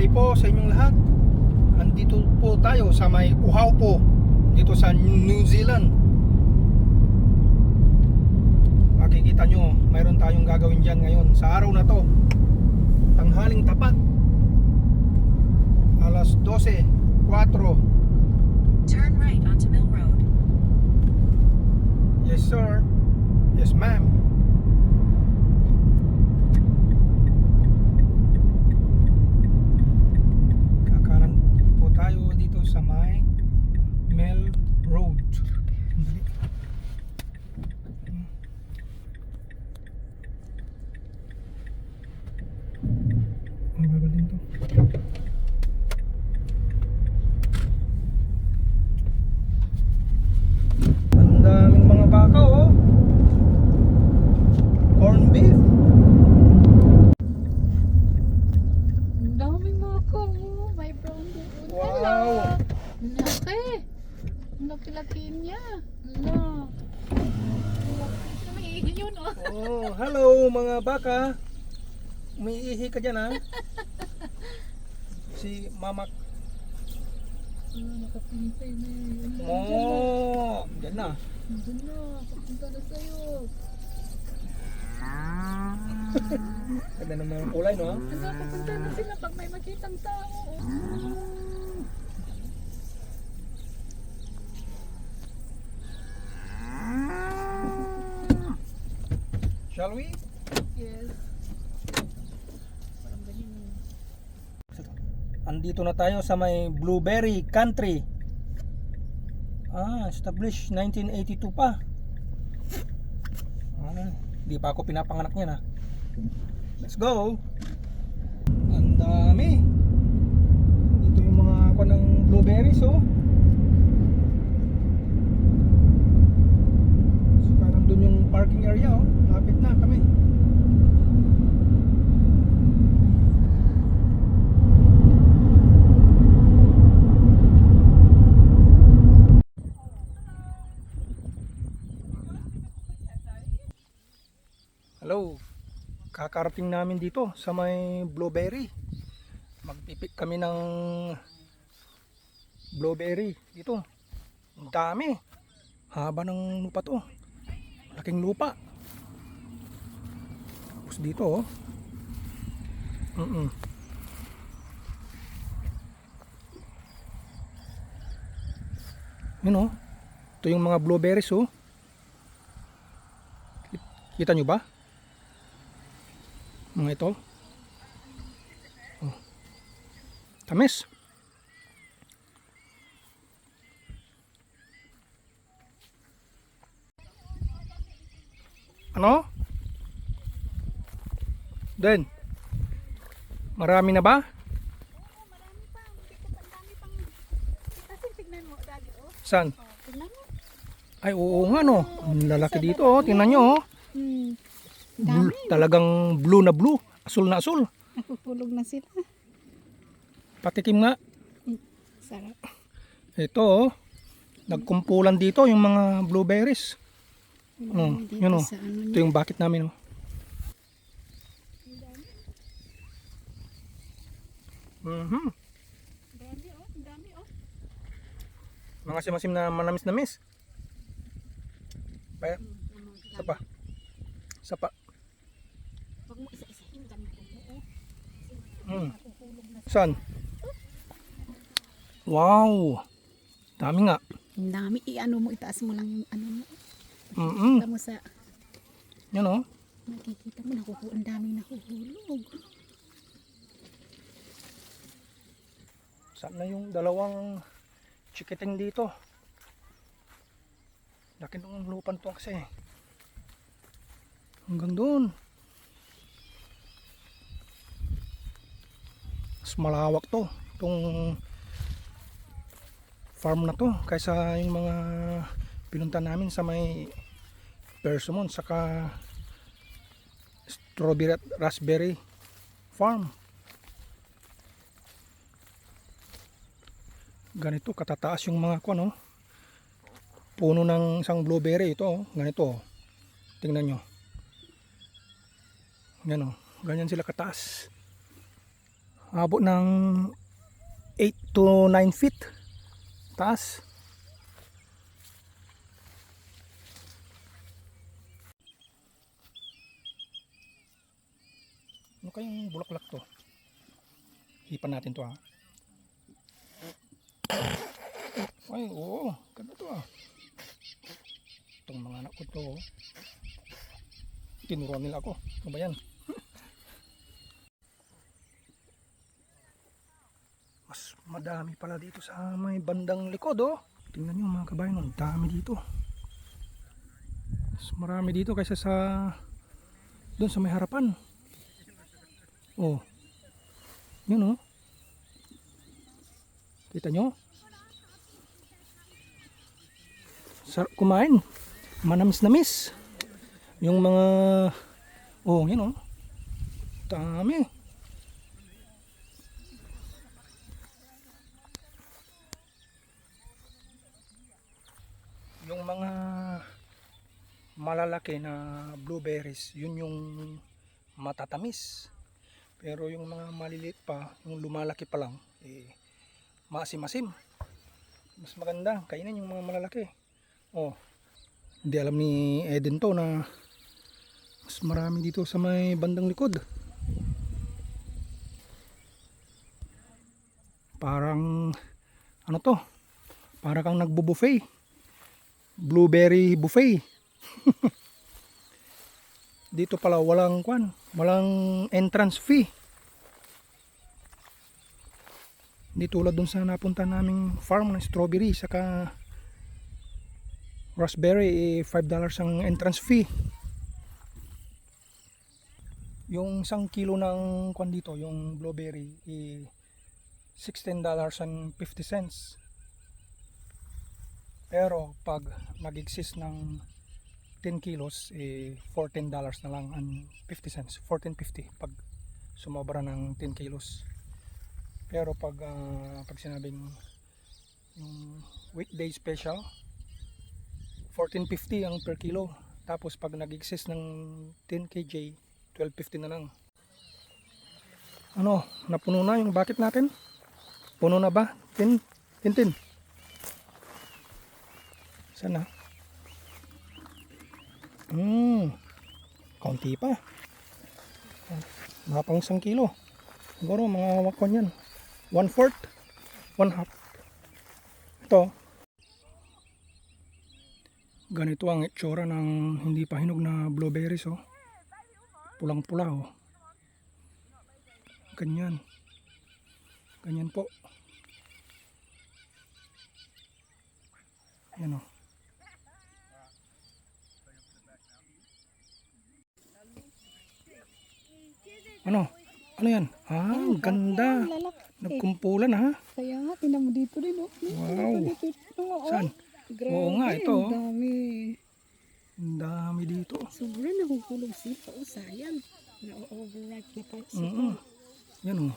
tanghali po sa inyong lahat. Andito po tayo sa may Uhaw po, dito sa New Zealand. Makikita nyo, mayroon tayong gagawin dyan ngayon sa araw na to. Tanghaling tapat, alas 12:04. Turn right onto Mill Road. Yes sir, yes ma'am. Kakanan po tayo dito sa may Mill Road. Sandali. Ang bagal din to. Ang daming mga baka oh. Corn beef. Ang daming mga mo. May brown doon. Wow. Laki. Ang laki-laki niya. Ala. Ano may ihi yun oh. Oh, hello mga baka. Umiihi ka dyan ha. Si Mama. Nakapinsay na yun. Oh, dyan na. Doon na. Papunta na sa'yo. Ganda ng mga kulay no. Ano, papunta na sila pag may makitang tao. Shall we? Yes. Parang ganyan. Andito na tayo sa may Blueberry Country. Established 1982 pa. Di pa ako pinapanganak niyan ha. Let's go. Ang dami. Dito yung mga ako ng blueberries oh. So parang dun yung parking area oh. Lapit na kami. Hello, kakarating namin dito sa may blueberry. Magpipik kami ng blueberry dito. Ang dami. Haba ng lupa to. Malaking lupa. Tapos dito oh. Yun oh. Ito yung mga blueberries oh. Kita nyo ba? Mga ito oh. Tamis. Ano? Den, marami na ba? Oo, marami pa. Ang dami pang. Kasi tignan mo, dali oh. Saan? Tignan mo. Ay oo nga no. Ang lalaki dito oh. Tingnan nyo oh. Dami. Talagang blue na blue. Asul na asul. Napupulog na sila. Patikim nga. Sarap. Ito oh. Nagkumpulan dito yung mga blueberries. Dito Yun oh. sa ano Ito yung bucket namin oh. Dami oh, dami oh. Mga simasim na manamis-namis. Isa pa. Isa pa. Pag mo isa-isahin dami ko oh. Saan? Wow. Dami nga. Ang dami, i-ano mo, itaas mo lang yung ano mo. Kita mo sa, Yan oh. nakikita mo, ang daming nahuhulog. Saan na yung dalawang chikiting dito? Laki ng lupan to kasi. Hanggang doon. Mas malawak to. Itong farm na to. Kaysa yung mga pinunta namin sa may Persimmon saka strawberry at raspberry farm. Ganito katataas yung mga kuno, puno ng isang blueberry. Ito oh, ganito oh. Tingnan nyo. Yan oh, ganyan sila kataas. Abot ng 8 to 9 feet taas. Ano kayang bulaklak to? Hipan natin to ha. Ay, oo. Ganda to ah. Itong mga anak ko to. Tinuruan nila ako. Ano ba yan? Mas madami pala dito sa may bandang likod oh. Tingnan nyo mga kabayan, ang dami dito. Mas marami dito kaysa sa doon sa may harapan. Oh. Yun oh. Kita nyo? Sarap kumain. Manamis-namis. Yung mga oh, yun oh. Dami. Yung mga malalaki na blueberries, yun yung matatamis. Pero yung mga maliliit pa, yung lumalaki pa lang, maasim-asim. Mas maganda, kainin yung mga malalaki. Oh, hindi alam ni Eden to na mas marami dito sa may bandang likod. Parang, ano to? Parang kang nagbo-buffet. Blueberry buffet. Dito pala walang walang entrance fee. Hindi tulad dun sa napunta naming farm ng strawberry saka raspberry, $5 ang entrance fee. Yung 1 kilo ng kwan dito, yung blueberry, $16.50. Pero pag nag-exist ng 10 kilos, $14 na lang and 50 cents. $14.50 pag sumobra ng 10 kilos. Pero pag sinabing yung weekday special, $14.50 ang per kilo. Tapos pag nag-exist ng 10 kg, $12.50 na lang. Ano, napuno na yung bucket natin? Puno na ba? Tintin. Sana? Kaunti pa. Mga pang 1 kilo. Siguro mga wakon yan. 1/4, 1/2. Ito. Ganito ang itsura ng hindi pa hinog na blueberries oh. Pulang-pula oh. Ganyan. Ganyan po. Yan oh. Ano? Ano yan? Ah, ang ganda. Nagkumpulan ha. Kaya nga, tinan mo dito rin, oh. Wow. Dito, oh. Saan? Grabe, Oo nga, ito. ang dami. Ang dami dito. Sobrang nakukulong sipa, oh, sayang. Na-overripe na pa sipa. Yan o.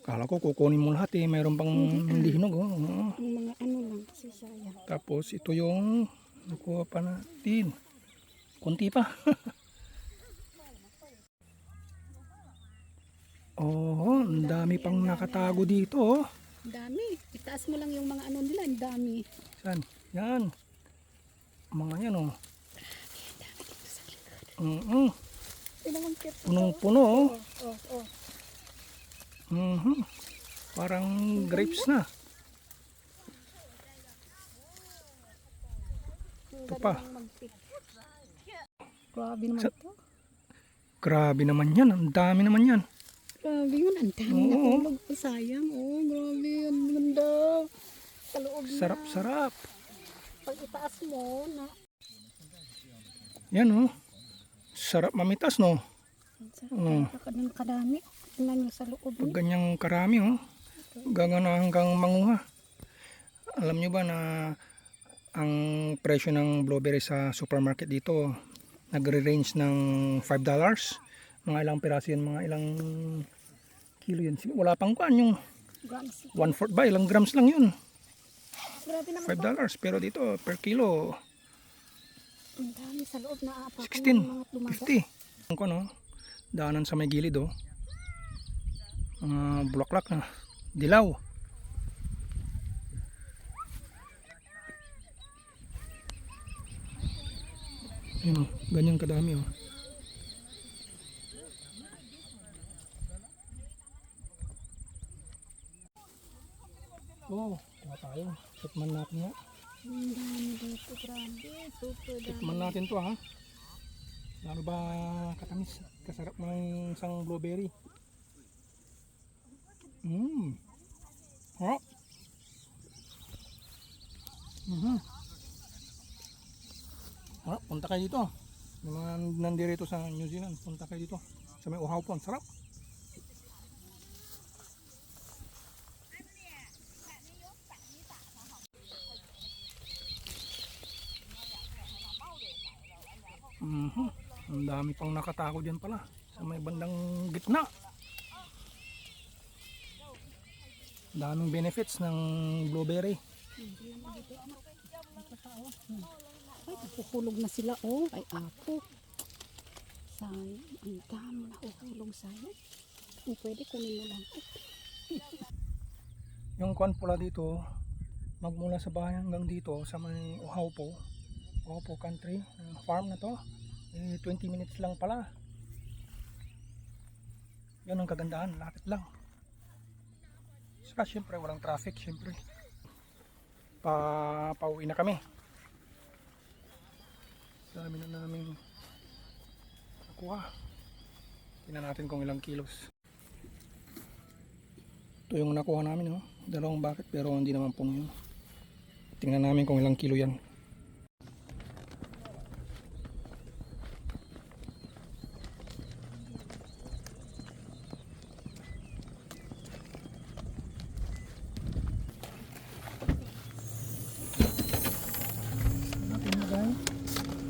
Kala ko kukunin mo lahat eh. Mayroon pang hindi hinog oh. Ang mga ano lang, kasi sayang. Tapos ito yung nakuha pa natin. Kunti pa. Oh, ang dami pang nakatago dito oh. Ang dami. Itaas mo lang yung mga ano nila, ang dami. Saan? Yan. Mga yan oh. Punong-puno oh. Parang grapes na. Ito pa. Grabe naman ito. Grabe naman yan. Ang dami naman yan. Grabe yun. Ang dami na kulog. Sayang. Oh, grabe. Ang ganda. Sa loob na. Sarap-sarap. Pag itaas mo na. Yan oh. Sarap mamitas no. Ang sarap. Ng kadami. Tingnan nyo sa loob. Pag ganyang karami oh. Gagana hanggang manguha. Alam nyo ba na ang presyo ng blueberry sa supermarket dito nagre-range ng $5? Mga ilang piraso yan, mga ilang kilo yan. Wala pang kuan yung 1/4 ba, ilang grams lang yun. Grabe naman. $5, pero dito per kilo Ang dami sa loob na apakan ng mga tumaga. 16.50. Ang kono, daanan sa may gilid oh. Mga bulaklak na dilaw. Yun, oh, ganyan kadami oh. Oh, kuha tayo. Tikman natin nga. Ang dami dito, grabe. Super dami. Tikman natin to ha. Ano ba katamis? Kasarap ng isang blueberry. Harap. Harap, punta kayo dito. Yung mga nandirito sa New Zealand, punta kayo dito. Sa may uhaw po, ang sarap. Ang dami pang nakatago dyan pala sa may bandang gitna. Daming benefits ng blueberry. Ay, nakuhulog na sila. Oh, ay apo. Sayang. Ang dami na uhulog sayang. Kung pwede, kunin mo lang. Yung kwan pula dito, magmula sa bahay hanggang dito sa may Uhaw po country, farm na to, 20 minutes lang pala. Yan ang kagandahan, lapit lang. Saka syempre walang traffic, syempre. Pauwi na kami. Dami na namin nakuha. Tingnan natin kung ilang kilos. Ito yung nakuha namin, oh. 2 bucket pero hindi naman pong yun. Tingnan namin kung ilang kilo yan.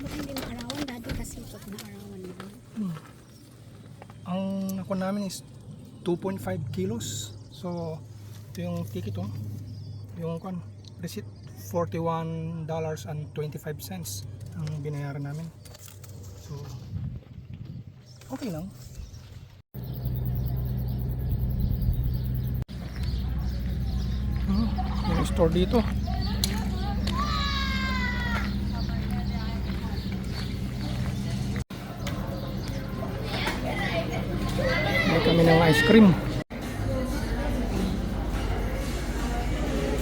Hindi maarawan dati kasi pag naarawan na. Ang nakuha namin is 2.5 kilos. So, ito yung ticket oh. Yung kwan, receipt $41.25 ang binayaran namin. So, okay lang. Yung store dito. May kami ng ice cream.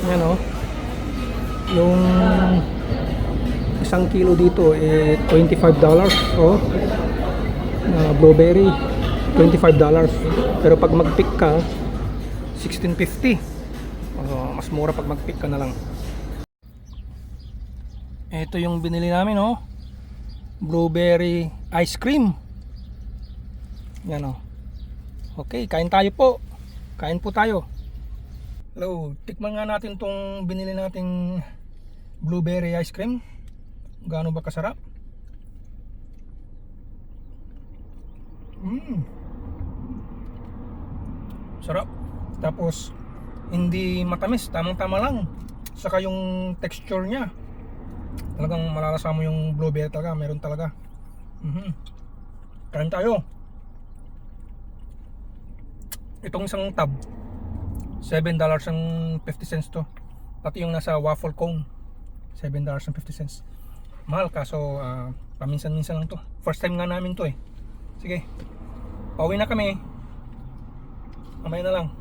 Yan o. Yung 1 kilo dito $25. So, blueberry $25. Pero pag mag-pick ka $16.50. Mas mura pag mag-pick ka na lang. Ito yung binili namin oh. Blueberry ice cream. Yan oh. Okay, kain tayo po. Kain po tayo. Hello, tikman nga natin tong binili nating blueberry ice cream. Gaano ba kasarap? Sarap. Tapos hindi matamis, tamang-tama lang. Saka yung texture niya, talagang malalasa mo yung blueberry talaga, meron talaga. Kain tayo. Itong isang tab $7.50 to. Pati yung nasa waffle cone $7.50. Mahal kaso paminsan-minsan lang to. First time nga namin to eh. Sige, pauwi na kami. Mamaya na lang.